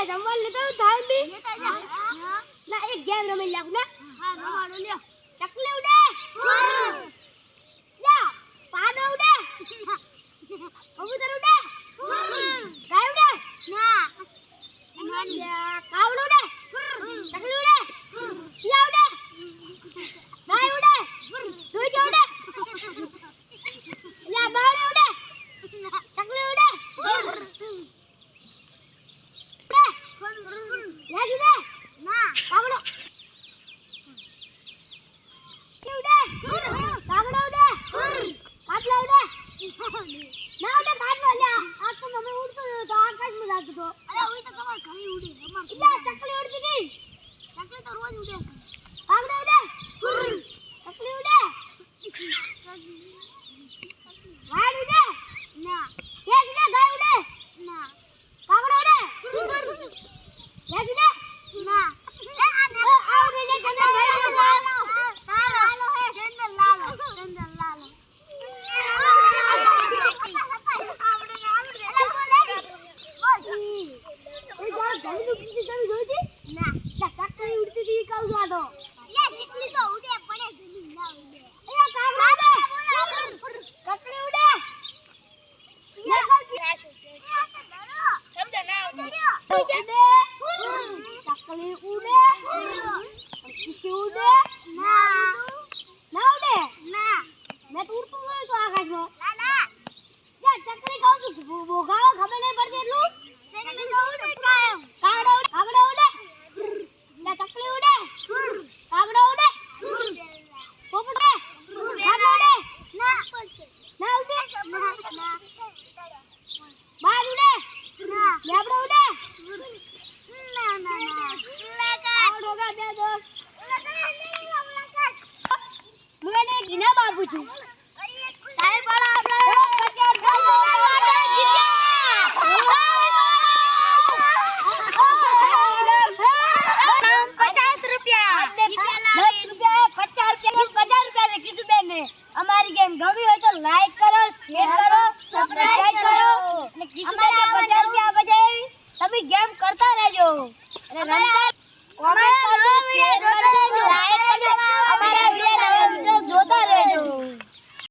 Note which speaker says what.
Speaker 1: જમવા લેતો થાળ બી ના એક ગેમ રમી લાવ ને હા રમાડો લ્યો ચકલી ઉડે યા પાડો ઉડે કબૂતર ઉડે ગાય ઉડે ના કાવડો ઉડે ચકલી ઉડે યા ઉડે ગાય ઉડે દૂધ ઉડે યા બાવળે ઉડે ચકલી ઉડે યા ઉડે ના કાવડો ઉડે કાવડો ઉડે કાટલા ઉડે ના ઉડે કાટલો લ્યા આ તો મમ્મી ઉડતો તો આકાશમાં જાતો તો અરે ઓય તો તમાર ઘરે ઉડે અમાર લ્યા ચકલી ઉડતી ગઈ ચકલી તો રોજ ઉડે કાવડો ઉડે ચકલી ઉડે ગાય ઉડે ના ભેંસ ઉડે ગાય ઉડે ના કાવડો ઉડે ભેંસ ઉડે ના આ ઉડે લે જંગલ લાલો લાલો હે જંગલ લાલો हमारी गेम गमी हो तो लाइक करो, शेयर करो, सब्सक्राइब करो અને કિશુબેન 50 રૂપિયા બજાવી તમે ગેમ કરતા રહેજો અને રમતા કોમેન્ટ